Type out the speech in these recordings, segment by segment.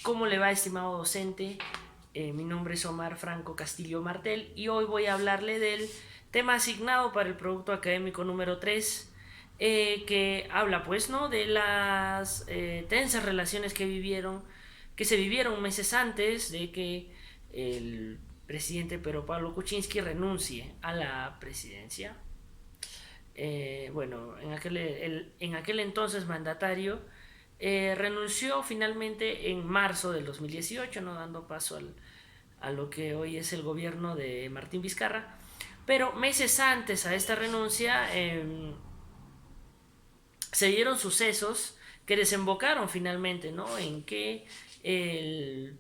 ¿Cómo le va, estimado docente? Mi nombre es Omar Franco Castillo Martel y hoy voy a hablarle del tema asignado para el producto académico número 3, que habla pues, ¿no?, de las tensas relaciones que se vivieron meses antes de que el presidente Pedro Pablo Kuczynski renuncie a la presidencia. Bueno, en aquel entonces mandatario renunció finalmente en marzo del 2018, ¿no?, dando paso a lo que hoy es el gobierno de Martín Vizcarra. Pero meses antes a esta renuncia se dieron sucesos que desembocaron finalmente, ¿no?, en que el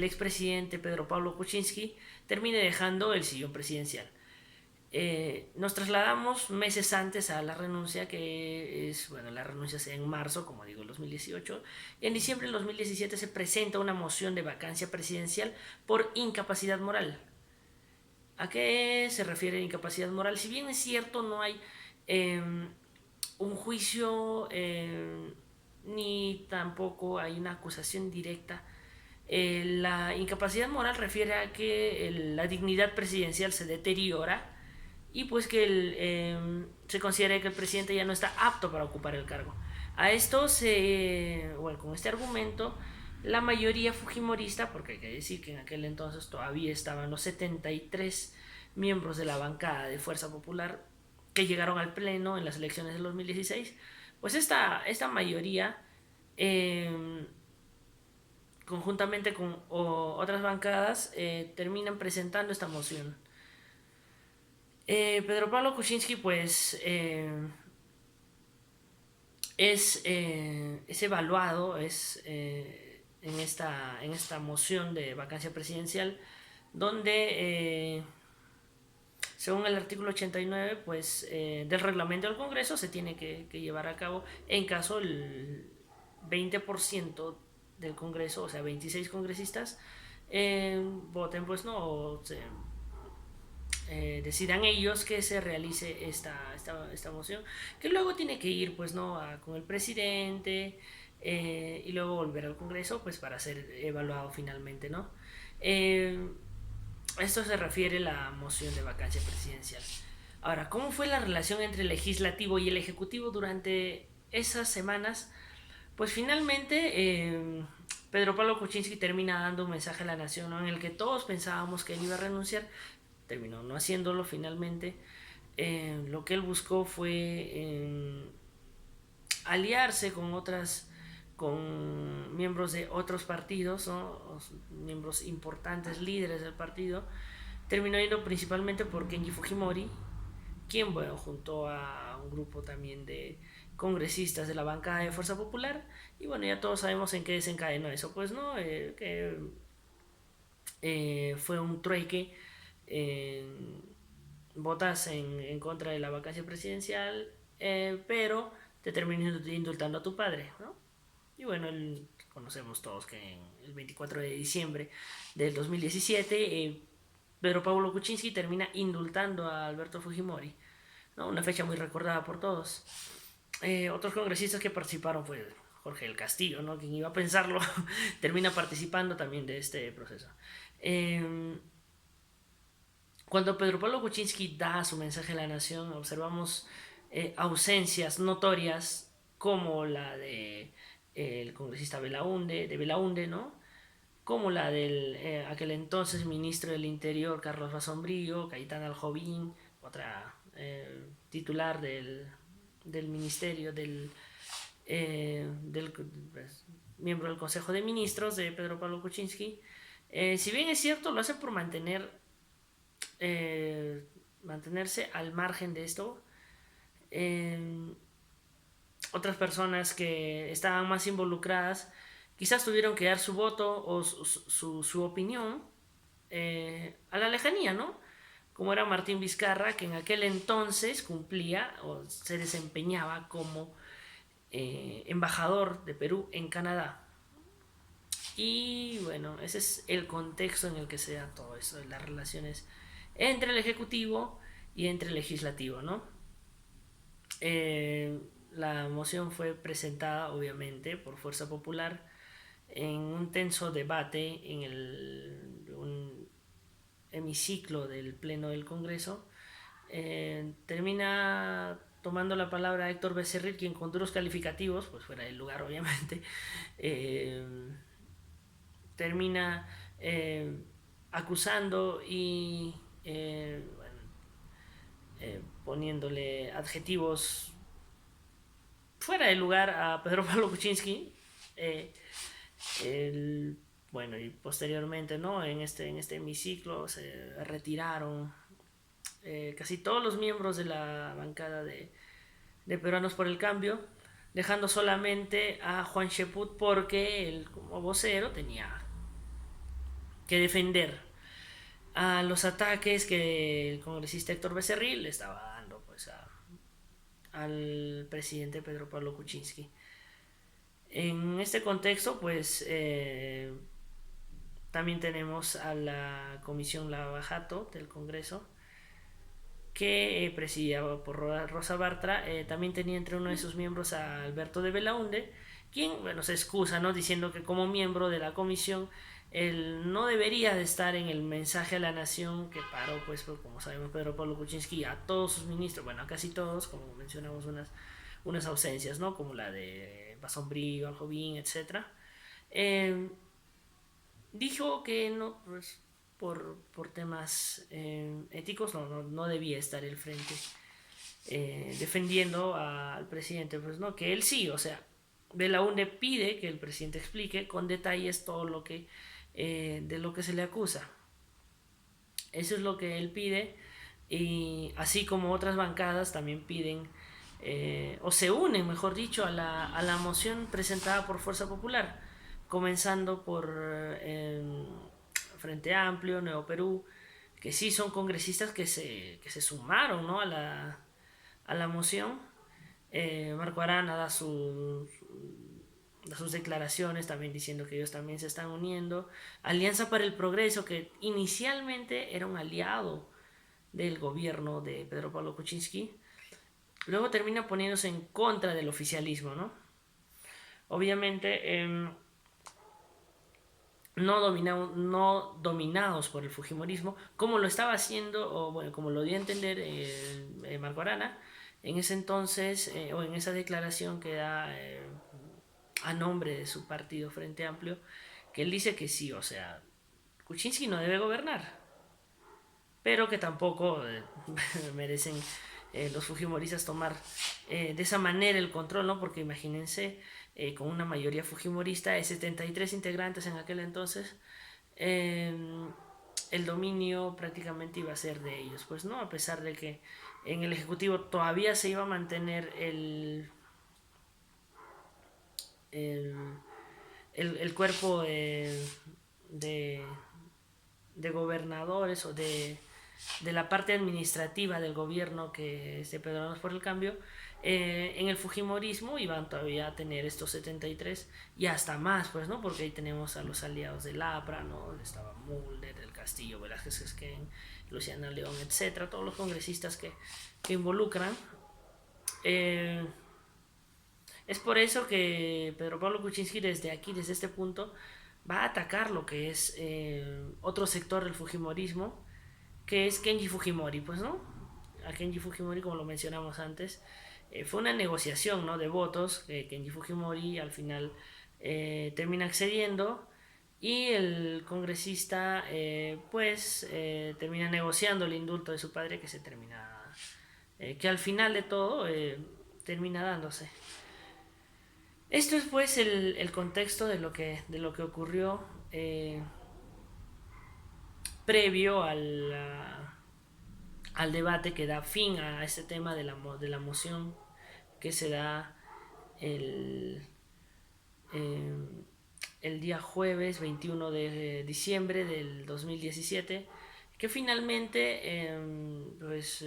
expresidente Pedro Pablo Kuczynski termine dejando el sillón presidencial. Nos trasladamos meses antes a la renuncia, que es, bueno, la renuncia se en marzo, como digo, el 2018. En diciembre del 2017 se presenta una moción de vacancia presidencial por incapacidad moral. ¿A qué se refiere incapacidad moral? Si bien es cierto, no hay eh, un juicio ni tampoco hay una acusación directa. La incapacidad moral refiere a que la dignidad presidencial se deteriora y pues que se considera que el presidente ya no está apto para ocupar el cargo. A esto bueno, con este argumento, la mayoría fujimorista, porque hay que decir que en aquel entonces todavía estaban los 73 miembros de la bancada de Fuerza Popular que llegaron al pleno en las elecciones del 2016, pues esta mayoría, eh, conjuntamente con otras bancadas, terminan presentando esta moción. Pedro Pablo Kuczynski pues es evaluado en esta moción de vacancia presidencial, donde según el artículo 89 pues, del reglamento del Congreso se tiene que llevar a cabo en caso el 20% del Congreso, o sea 26 congresistas, voten pues no, o decidan ellos que se realice esta moción, que luego tiene que ir pues no con el presidente, y luego volver al Congreso pues para ser evaluado finalmente, ¿no? Eh, Esto se refiere a la moción de vacancia presidencial. Ahora, ¿cómo fue la relación entre el legislativo y el ejecutivo durante esas semanas? Pues finalmente Pedro Pablo Kuczynski termina dando un mensaje a la nación, ¿no?, en el que todos pensábamos que él iba a renunciar. Terminó no haciéndolo finalmente. Lo que él buscó fue aliarse con miembros de otros partidos, ¿no?, miembros importantes, líderes del partido. Terminó yendo principalmente por Kenji Fujimori, quien, bueno, junto a un grupo también de congresistas de la bancada de Fuerza Popular, y bueno, ya todos sabemos en qué desencadenó eso, pues, ¿no? Que fue un trueque. eh, Votas en contra de la vacancia presidencial, pero te terminas indultando a tu padre, ¿no? Y bueno, conocemos todos que en el 24 de diciembre del 2017, Pedro Pablo Kuczynski termina indultando a Alberto Fujimori, ¿no? Una fecha muy recordada por todos. Otros congresistas que participaron fue Jorge del Castillo, ¿no?, quien iba a pensarlo, termina participando también de este proceso. Eh, Cuando Pedro Pablo Kuczynski da su mensaje a la nación, observamos ausencias notorias como la de el congresista Belaunde, ¿no?, como la del aquel entonces ministro del Interior Carlos Basombrío, Cayetana Aljovín, otra titular del ministerio, del pues, miembro del Consejo de Ministros de Pedro Pablo Kuczynski. Si bien es cierto, lo hace por mantenerse al margen de esto. Eh, Otras personas que estaban más involucradas quizás tuvieron que dar su voto o su opinión a la lejanía, ¿no? Como era Martín Vizcarra, que en aquel entonces cumplía o se desempeñaba como embajador de Perú en Canadá. Y bueno, ese es el contexto en el que se da todo eso, las relaciones entre el Ejecutivo y entre el Legislativo, ¿no? La moción fue presentada obviamente por Fuerza Popular, en un tenso debate en un hemiciclo del Pleno del Congreso, termina tomando la palabra Héctor Becerril, quien con duros calificativos, pues fuera del lugar obviamente, eh, termina acusando y bueno, poniéndole adjetivos fuera de lugar a Pedro Pablo Kuczynski. Eh, el, bueno, y posteriormente, ¿no? En este hemiciclo se retiraron casi todos los miembros de la bancada de Peruanos por el Cambio, dejando solamente a Juan Sheput porque él como vocero tenía que defender a los ataques que el congresista Héctor Becerril le estaba dando pues al presidente Pedro Pablo Kuczynski. En este contexto, pues también tenemos a la Comisión Lavajato del Congreso, que presidida por Rosa Bartra. También tenía entre uno de sus miembros a Alberto de Belaunde, quien bueno, se excusa, ¿no? Diciendo que como miembro de la comisión él no debería de estar en el mensaje a la nación que paró, pues como sabemos, Pedro Pablo Kuczynski a todos sus ministros, bueno, a casi todos, como mencionamos, unas ausencias, ¿no? Como la de Basombrío, Aljovín, etc. Eh, Dijo que no, pues, por temas éticos no debía estar el frente defendiendo al presidente, pues no, que él sí, o sea, de la UNE pide que el presidente explique con detalles todo lo que de lo que se le acusa. Eso es lo que él pide, y así como otras bancadas también piden o se unen, mejor dicho, a la moción presentada por Fuerza Popular, comenzando por Frente Amplio, Nuevo Perú, que sí son congresistas que se sumaron, ¿no? A la moción. Marco Arana da sus declaraciones también diciendo que ellos también se están uniendo. Alianza para el Progreso, que inicialmente era un aliado del gobierno de Pedro Pablo Kuczynski, luego termina poniéndose en contra del oficialismo, ¿no? Obviamente no dominados por el fujimorismo, como lo estaba haciendo, o bueno, como lo dio a entender Marco Arana, en ese entonces, o en esa declaración que da a nombre de su partido Frente Amplio, que él dice que sí, o sea, Kuczynski no debe gobernar, pero que tampoco merecen los fujimoristas tomar de esa manera el control, ¿no? Porque imagínense, con una mayoría fujimorista de 73 integrantes en aquel entonces, eh, el dominio prácticamente iba a ser de ellos, pues, ¿no? A pesar de que en el Ejecutivo todavía se iba a mantener el, el cuerpo de, de gobernadores o de la parte administrativa del gobierno que es de Pedro por el Cambio. En el Fujimorismo iban todavía a tener estos 73 y hasta más, pues, ¿no? Porque ahí tenemos a los aliados del APRA, ¿no? Estaba Mulder, del Castillo, Velázquez Esquén, Luciana León, etcétera, todos los congresistas que involucran. Eh, es por eso que Pedro Pablo Kuczynski desde aquí, desde este punto, va a atacar lo que es otro sector del Fujimorismo, que es Kenji Fujimori, pues, ¿no? A Kenji Fujimori, como lo mencionamos antes, fue una negociación, ¿no? De votos, que Kenji Fujimori al final termina accediendo y el congresista, pues, termina negociando el indulto de su padre, que se termina, que al final de todo termina dándose. Esto es pues el contexto de lo que ocurrió previo al debate que da fin a este tema de la moción que se da el, eh, el día jueves 21 de diciembre del 2017, que finalmente pues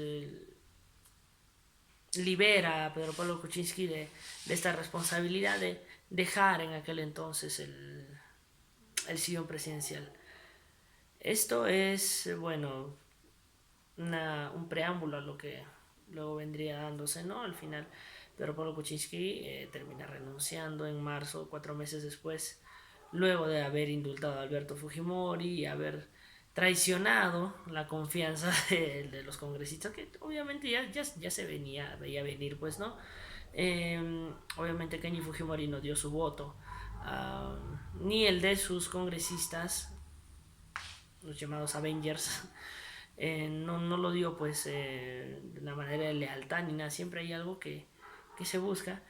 libera a Pedro Pablo Kuczynski de esta responsabilidad de dejar en aquel entonces el sillón presidencial. Esto es, bueno, un preámbulo a lo que luego vendría dándose, ¿no? Al final, Pedro Pablo Kuczynski termina renunciando en marzo, 4 meses después, luego de haber indultado a Alberto Fujimori y haber traicionado la confianza de los congresistas, que obviamente ya se veía venir, pues, ¿no? Obviamente Kenji Fujimori no dio su voto, ni el de sus congresistas, los llamados Avengers, no lo dio pues de una manera de lealtad ni nada, siempre hay algo que se busca.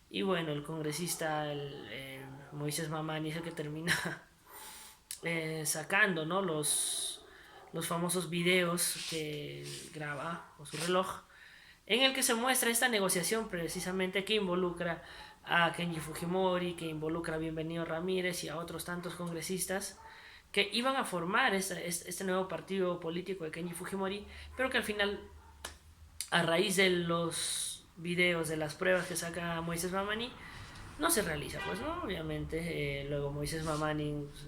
Y bueno, el congresista Moisés Mamani es el que termina sacando, ¿no? los famosos videos que graba con su reloj, en el que se muestra esta negociación precisamente que involucra a Kenji Fujimori, que involucra a Bienvenido Ramírez y a otros tantos congresistas que iban a formar este nuevo partido político de Kenji Fujimori, pero que al final, a raíz de los videos, de las pruebas que saca Moisés Mamani, no se realiza, pues, ¿no? Obviamente, luego Moisés Mamani, pues,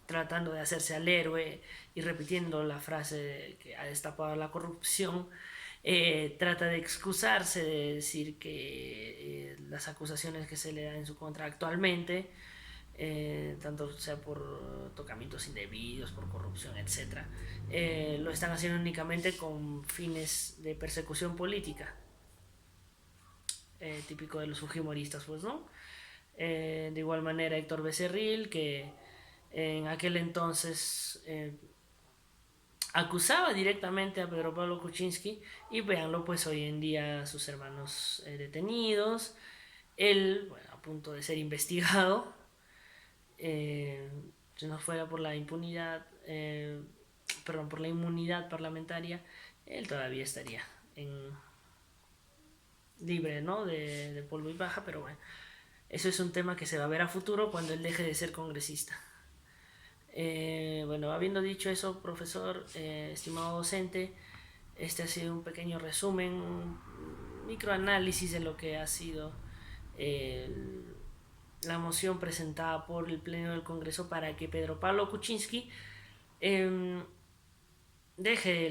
tratando de hacerse al héroe y repitiendo la frase de que ha destapado la corrupción, trata de excusarse, de decir que las acusaciones que se le dan en su contra actualmente, tanto sea por tocamientos indebidos, por corrupción, etc., lo están haciendo únicamente con fines de persecución política, típico de los fujimoristas, pues, ¿no? De igual manera Héctor Becerril, que en aquel entonces acusaba directamente a Pedro Pablo Kuczynski, y véanlo pues hoy en día sus hermanos detenidos, él, bueno, a punto de ser investigado, si no fuera por la impunidad, perdón, por la inmunidad parlamentaria, él todavía estaría libre, ¿no? de polvo y paja, pero bueno, eso es un tema que se va a ver a futuro cuando él deje de ser congresista. Bueno, habiendo dicho eso, profesor, estimado docente, este ha sido un pequeño resumen, un microanálisis de lo que ha sido la moción presentada por el Pleno del Congreso para que Pedro Pablo Kuczynski deje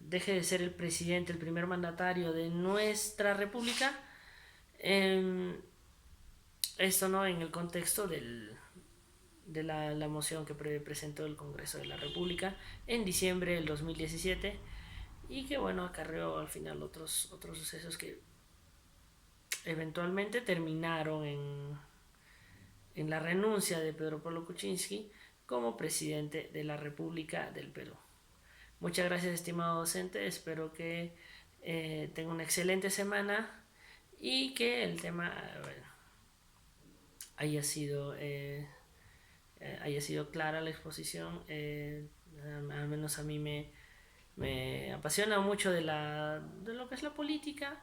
de ser el presidente, el primer mandatario de nuestra república. Esto, ¿no?, en el contexto de la moción que presentó el Congreso de la República en diciembre del 2017, y que, bueno, acarreó al final otros sucesos que eventualmente terminaron en la renuncia de Pedro Pablo Kuczynski como presidente de la República del Perú. Muchas gracias, estimado docente, espero que tenga una excelente semana y que el tema, bueno, haya sido clara la exposición. Al menos a mí me apasiona mucho de lo que es la política,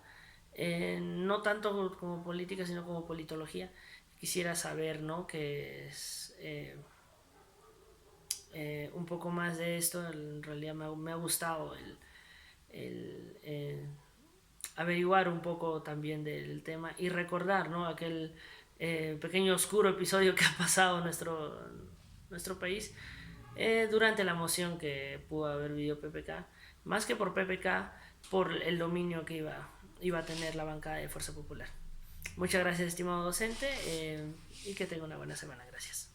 no tanto como política sino como politología. Quisiera saber, ¿no?, que es un poco más de esto. En realidad me ha gustado el averiguar un poco también del tema y recordar, ¿no?, aquel pequeño oscuro episodio que ha pasado en nuestro país durante la moción que pudo haber vivido PPK, más que por PPK, por el dominio que iba a tener la bancada de Fuerza Popular. Muchas gracias, estimado docente, y que tenga una buena semana. Gracias.